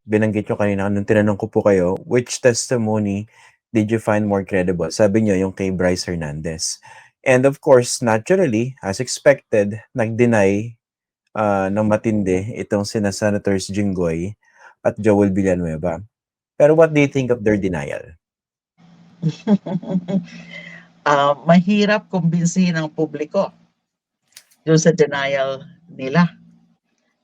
binanggit nyo kanina nung tinanong ko po kayo, which testimony did you find more credible? Sabi nyo yung kay Bryce Hernandez. And of course, naturally, as expected, nag-deny ng matindi itong sina Senators Jinggoy at Joel Villanueva. Pero what do you think of their denial? Mahirap kumbinsihin ng publiko doon sa denial nila.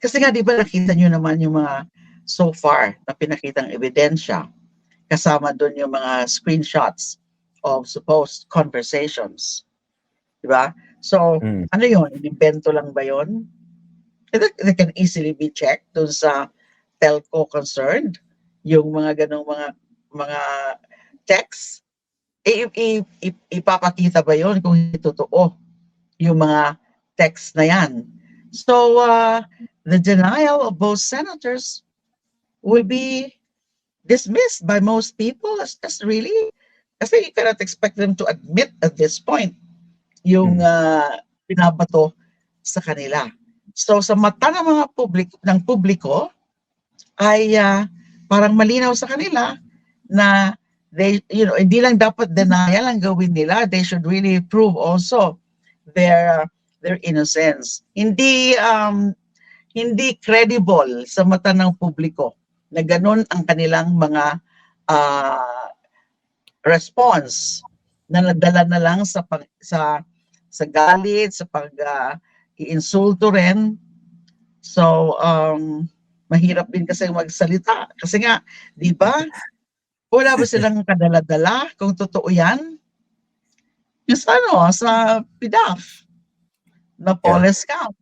Kasi nga, di ba nakita nyo naman yung mga so far na pinakitang ebidensya, kasama doon yung mga screenshots of supposed conversations. Di ba? So, ano yun? Inimbento lang ba yun? They can easily be checked doon sa telco concerned, yung mga ganong mga texts. Ipapakita ba yun kung hindi totoo yung mga text na yan? So, the denial of both senators will be dismissed by most people as really, kasi you cannot expect them to admit at this point yung pinabato sa kanila. So, sa mata ng mga publiko ay parang malinaw sa kanila na they, hindi lang dapat denial ang gawin nila. They should really prove also their innocence. Hindi credible sa mata ng publiko na ganun ang kanilang mga response na nadala na lang sa galit, sa pag-iinsulto rin. So, mahirap din kasi magsalita. Kasi nga, di ba, wala ba silang kadala-dala kung totoo yan? Yung sa PDAF na Poles Camp.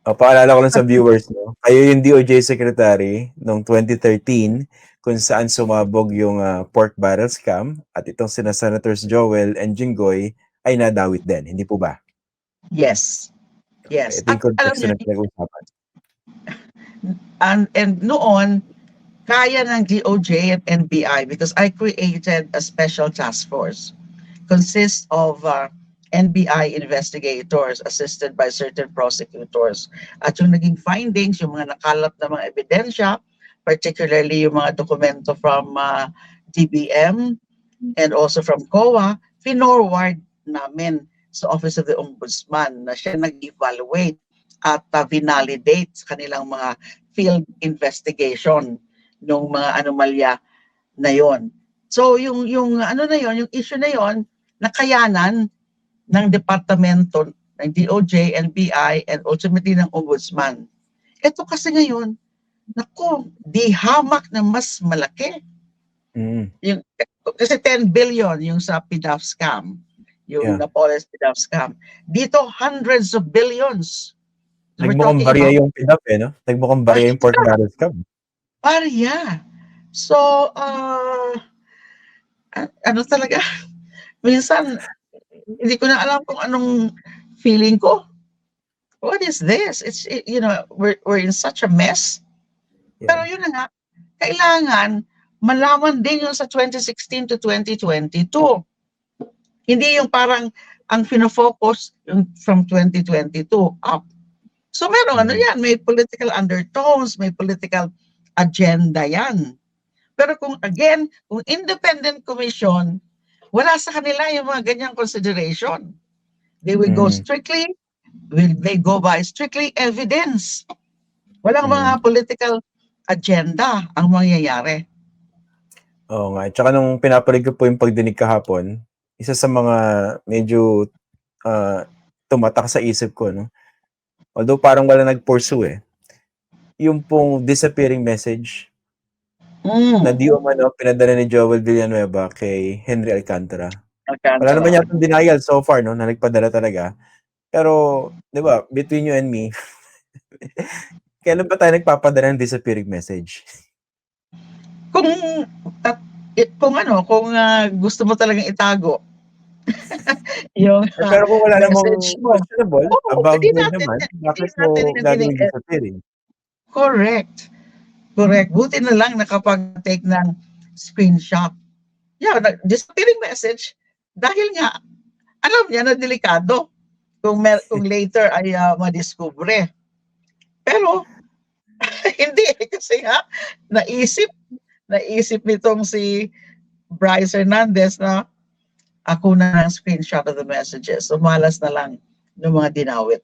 Paalala ko lang sa viewers, no? Kayo yung DOJ Secretary noong 2013 kung saan sumabog yung pork barrel scam at itong sina Senators Joel and Jinggoy ay nadawit din. Hindi po ba? Yes. Yes. Ito yung context na pinag-usapan. And noon, kaya ng DOJ and NBI because I created a special task force. Consists of NBI investigators assisted by certain prosecutors. At yung naging findings, yung mga nakalap na mga ebidensya, particularly yung mga dokumento from DBM and also from COA, finorward namin sa Office of the Ombudsman na siya nag-evaluate at vinalidate sa kanilang mga field investigation ng mga anomalya na yon. So yung ano na yon, yung issue na yon, nakayanan ng departamento ng DOJ, NBI, and ultimately ng Ombudsman. Ito kasi ngayon, naku, di hamak na mas malaki. Yung, kasi 10 billion yung sa PDAF scam, yung Napoles PDAF scam. Dito, hundreds of billions. Nagmukhang barya yung PDAF no? Nagmukhang barya yung pork barrel scam. Barya. So, ano talaga, minsan, hindi ko na alam kung anong feeling ko. What is this? It's, we're in such a mess. Pero yun na nga, kailangan malaman din yung sa 2016 to 2022. Hindi yung parang ang fino-focus yung from 2022 up. So meron ano yan, may political undertones, may political agenda yan. Pero kung independent commission, wala sa kanila yung mga ganyang consideration. They will go strictly, they go by strictly evidence. Walang mga political agenda ang mangyayari. Oo nga. Tsaka nung pinapalig ko po yung pagdinig kahapon, isa sa mga medyo tumatak sa isip ko, no? Although parang wala nag-pursue yung pong disappearing message na di umano pinadala ni Joel Villanueva kay Henry Alcantara. Wala naman yatang denial so far, no, na nagpadala talaga. Pero, di ba, between you and me, kailan ba tayo nagpapadala ng disappearing message? Kung gusto mo talagang itago yung pero kung wala namang message mo, questionable, above board naman, bakit mo gagawin disappearing? Correct. Buti na lang nakapag-take ng screenshot. Yeah, disappearing message dahil nga alam niya na delikado kung later ay madiskubre. Pero Hindi, kasi nga, naisip nitong si Bryce Hernandez na ako na ang screenshot of the messages. So, malas na lang ng mga dinawit.